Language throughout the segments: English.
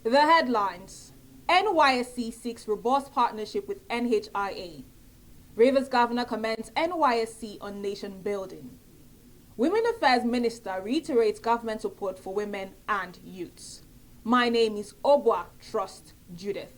The headlines: NYSC seeks robust partnership with NHIA. Rivers Governor commends NYSC on nation building. Women Affairs Minister reiterates government support for women and youths. My name is Obwa Trust Judith.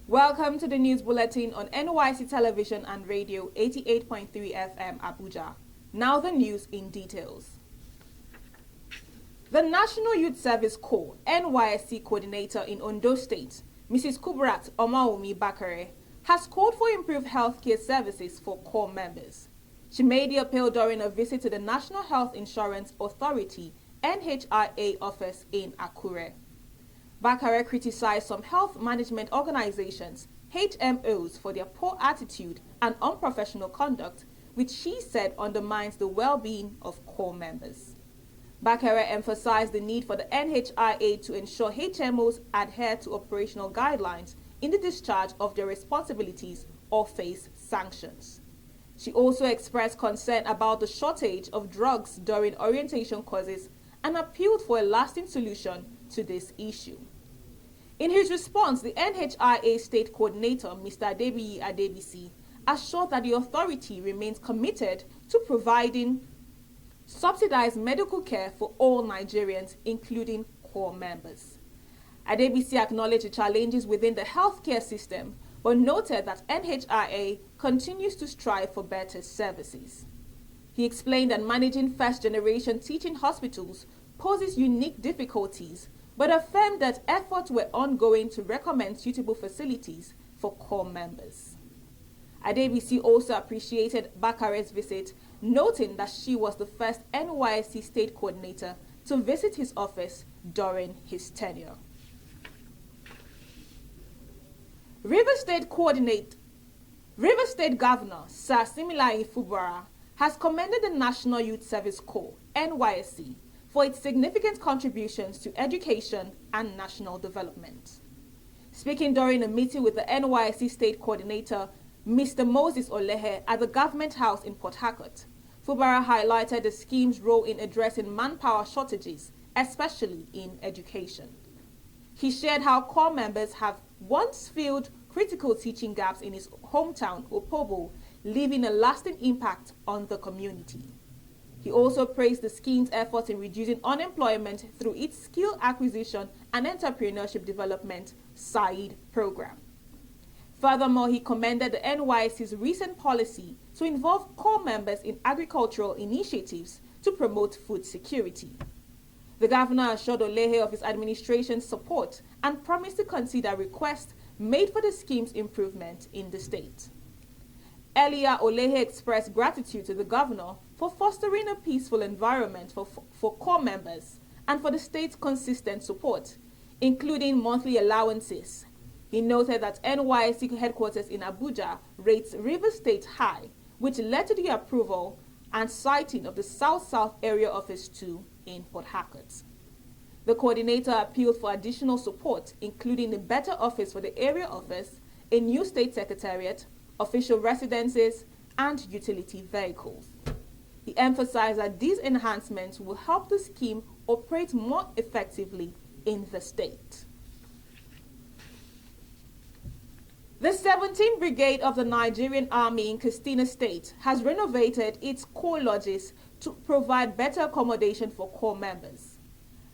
Welcome to the News Bulletin on NYSC Television and Radio 88.3 FM Abuja. Now the news in details. The National Youth Service Corps NYSC coordinator in Ondo State, Mrs. Kuburat Omowumi Bakare, has called for improved healthcare services for corps members. She made the appeal during a visit to the National Health Insurance Authority NHIA office in Akure. Bakare criticized some health management organizations, HMOs, for their poor attitude and unprofessional conduct, which she said undermines the well-being of corps members. Bakare emphasized the need for the NHIA to ensure HMOs adhere to operational guidelines in the discharge of their responsibilities or face sanctions. She also expressed concern about the shortage of drugs during orientation courses and appealed for a lasting solution to this issue. In his response, the NHIA State Coordinator, Mr. Adebiyi Adebisi, assured that the authority remains committed to providing subsidized medical care for all Nigerians, including corps members. Adebisi acknowledged the challenges within the healthcare system, but noted that NHIA continues to strive for better services. He explained that managing first-generation teaching hospitals poses unique difficulties, but affirmed that efforts were ongoing to recommend suitable facilities for corps members. Adebisi also appreciated Bakare's visit, noting that she was the first NYSC state coordinator to visit his office during his tenure. River State Governor Sir Siminalayi Fubara has commended the National Youth Service Corps NYSC for its significant contributions to education and national development. Speaking during a meeting with the NYSC State Coordinator, Mr. Moses Olehe, at the Government House in Port Harcourt, Fubara highlighted the scheme's role in addressing manpower shortages, especially in education. He shared how corps members have once filled critical teaching gaps in his hometown, Opobo, leaving a lasting impact on the community. He also praised the scheme's efforts in reducing unemployment through its skill acquisition and entrepreneurship development SAID program. Furthermore, he commended the NYSC's recent policy to involve corps members in agricultural initiatives to promote food security. The governor assured Olehe of his administration's support and promised to consider requests made for the scheme's improvement in the state. Earlier, Olehe expressed gratitude to the governor for fostering a peaceful environment for corps members and for the state's consistent support, including monthly allowances. He noted that NYSC headquarters in Abuja rates River State high, which led to the approval and siting of the South-South Area Office 2 in Port Harcourt. The coordinator appealed for additional support, including a better office for the area office, a new state secretariat, official residences, and utility vehicles. He emphasized that these enhancements will help the scheme operate more effectively in the state. The 17th Brigade of the Nigerian Army in Katsina State has renovated its corps lodges to provide better accommodation for corps members.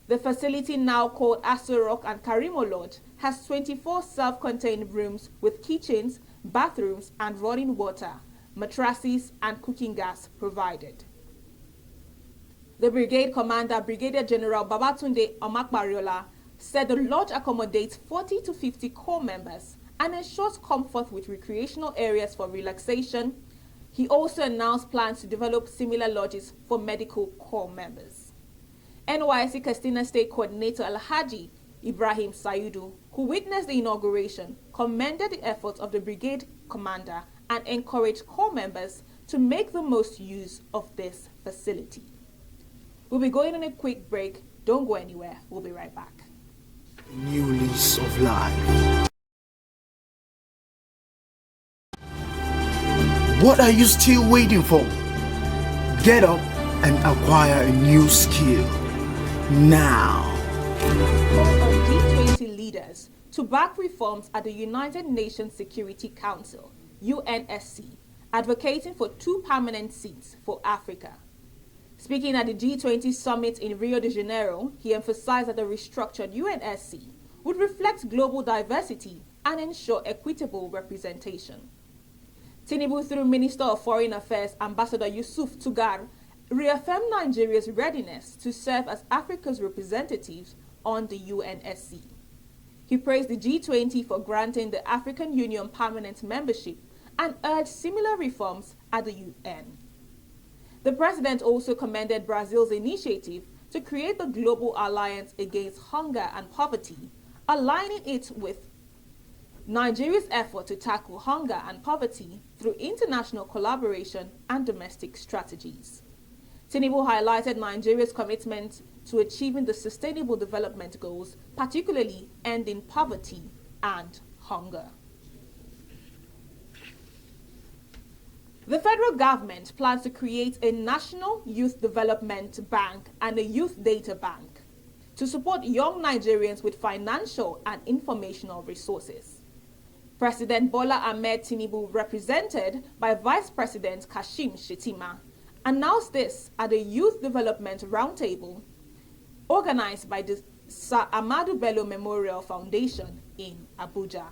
The facility, now called Asorok and Karimo Lodge, has 24 self-contained rooms with kitchens, bathrooms, and running water, mattresses, and cooking gas provided. The brigade commander, Brigadier General Babatunde Omakbariola, said the lodge accommodates 40 to 50 corps members and ensures comfort with recreational areas for relaxation. He also announced plans to develop similar lodges for medical corps members. NYSC Katsina State Coordinator Alhaji Ibrahim Saidu, who witnessed the inauguration, commended the efforts of the brigade commander and encouraged corps members to make the most use of this facility. We'll be going on a quick break. Don't go anywhere. We'll be right back. New lease of life. What are you still waiting for? Get up and acquire a new skill now. G20 leaders to back reforms at the United Nations Security Council, UNSC, advocating for 2 permanent seats for Africa. Speaking at the G20 summit in Rio de Janeiro, he emphasized that the restructured UNSC would reflect global diversity and ensure equitable representation. Tinubu, through Minister of Foreign Affairs Ambassador Yusuf Tugar, reaffirmed Nigeria's readiness to serve as Africa's representatives on the UNSC. He praised the G20 for granting the African Union permanent membership and urged similar reforms at the UN. The president also commended Brazil's initiative to create the Global Alliance Against Hunger and Poverty, aligning it with Nigeria's effort to tackle hunger and poverty through international collaboration and domestic strategies. Tinubu highlighted Nigeria's commitment to achieving the Sustainable Development Goals, particularly ending poverty and hunger. The federal government plans to create a National Youth Development Bank and a Youth Data Bank to support young Nigerians with financial and informational resources. President Bola Ahmed Tinubu, represented by Vice President Kashim Shettima, announced this at a Youth Development Roundtable organized by the Sir Ahmadu Bello Memorial Foundation in Abuja.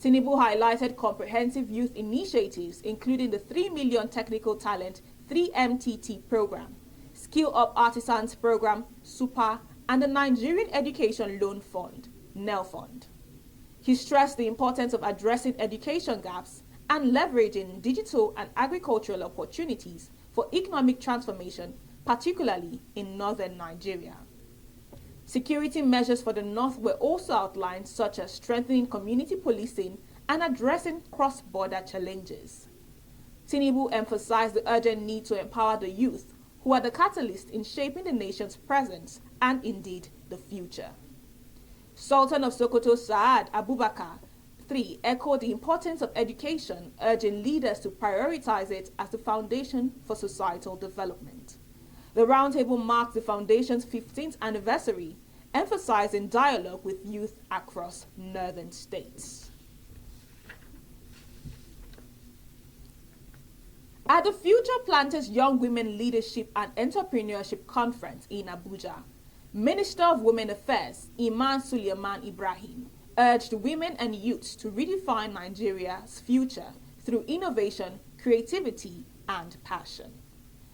Tinubu highlighted comprehensive youth initiatives, including the 3 Million Technical Talent 3MTT program, Skill Up Artisans program, SUPA, and the Nigerian Education Loan Fund, NELFund. He stressed the importance of addressing education gaps and leveraging digital and agricultural opportunities for economic transformation, particularly in northern Nigeria. Security measures for the North were also outlined, such as strengthening community policing and addressing cross-border challenges. Tinubu emphasized the urgent need to empower the youth, who are the catalyst in shaping the nation's present and indeed the future. Sultan of Sokoto Saad Abubakar III echoed the importance of education, urging leaders to prioritize it as the foundation for societal development. The roundtable marked the foundation's 15th anniversary, emphasizing dialogue with youth across northern states. At the Future Planters Young Women Leadership and Entrepreneurship Conference in Abuja, Minister of Women Affairs Iman Suleiman Ibrahim urged women and youths to redefine Nigeria's future through innovation, creativity, and passion.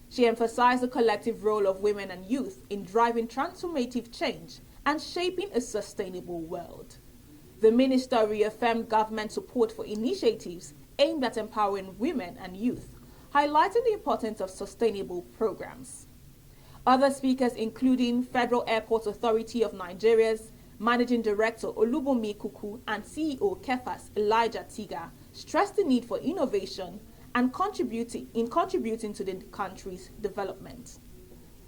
She emphasized the collective role of women and youth in driving transformative change and shaping a sustainable world. The minister reaffirmed government support for initiatives aimed at empowering women and youth, highlighting the importance of sustainable programs. Other speakers, including Federal Airports Authority of Nigeria's Managing Director Olubunmi Kuku and CEO Kefas Elijah Tiga, stressed the need for innovation and contributing to the country's development.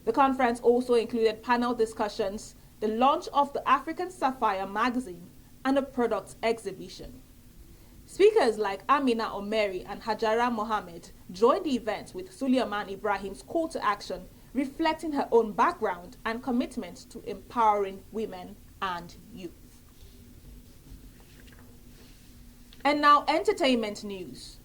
The conference also included panel discussions, the launch of the African Sapphire magazine, and a products exhibition. Speakers like Amina Omeri and Hajara Mohammed joined the event with Suleiman Ibrahim's call to action, reflecting her own background and commitment to empowering women and youth. And now, entertainment news.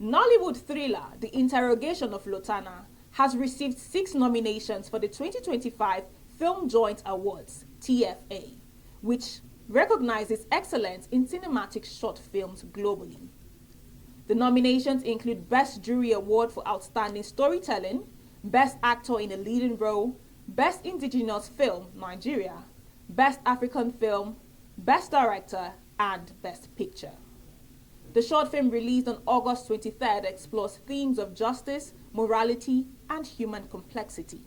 Nollywood thriller The Interrogation of Lotana has received 6 nominations for the 2025 Film Joint Awards, TFA, which recognizes excellence in cinematic short films globally. The nominations include Best Jury Award for Outstanding Storytelling, Best Actor in a Leading Role, Best Indigenous Film, Nigeria, Best African Film, Best Director, and Best Picture. The short film, released on August 23rd, explores themes of justice, morality, and human complexity.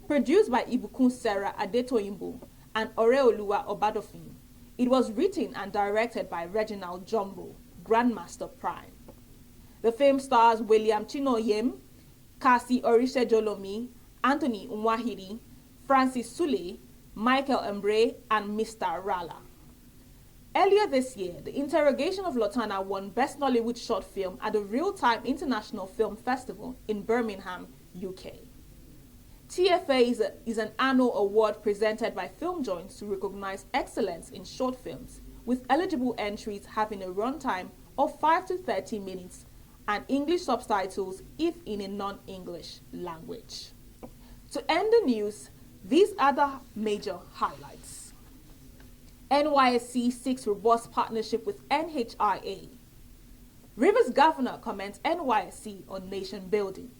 Produced by Ibukun Sarah Adetoyimbo and Oreoluwa Obadofin, it was written and directed by Reginald Jumbo, Grandmaster Prime. The film stars William Chinoyem, Kasi Orisejolomi, Anthony Umwahiri, Francis Sule, Michael Embre, and Mr. Rala. Earlier this year, The Interrogation of Lotana won Best Nollywood Short Film at the Real-Time International Film Festival in Birmingham, UK. TFA is an annual award presented by Film Joints to recognize excellence in short films, with eligible entries having a runtime of 5 to 30 minutes and English subtitles if in a non-English language. To end the news, these are the major highlights. NYSC seeks robust partnership with NHIA. Rivers Governor commends NYSC on nation building.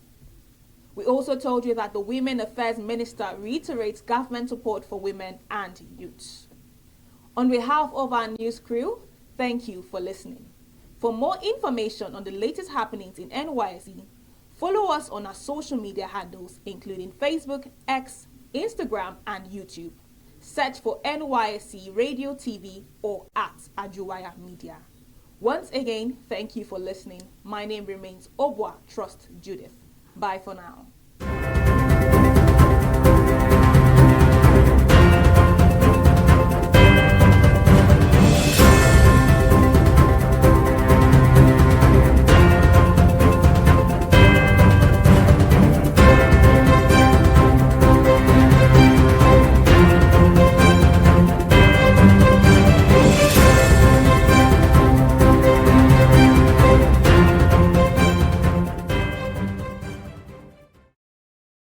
We also told you that the Women Affairs Minister reiterates government support for women and youths. On behalf of our news crew, thank you for listening. For more information on the latest happenings in NYSC, follow us on our social media handles including Facebook, X, Instagram, and YouTube. Search for NYSC Radio TV or at Ajuwaya Media. Once again, thank you for listening. My name remains Obwa Trust Judith. Bye for now.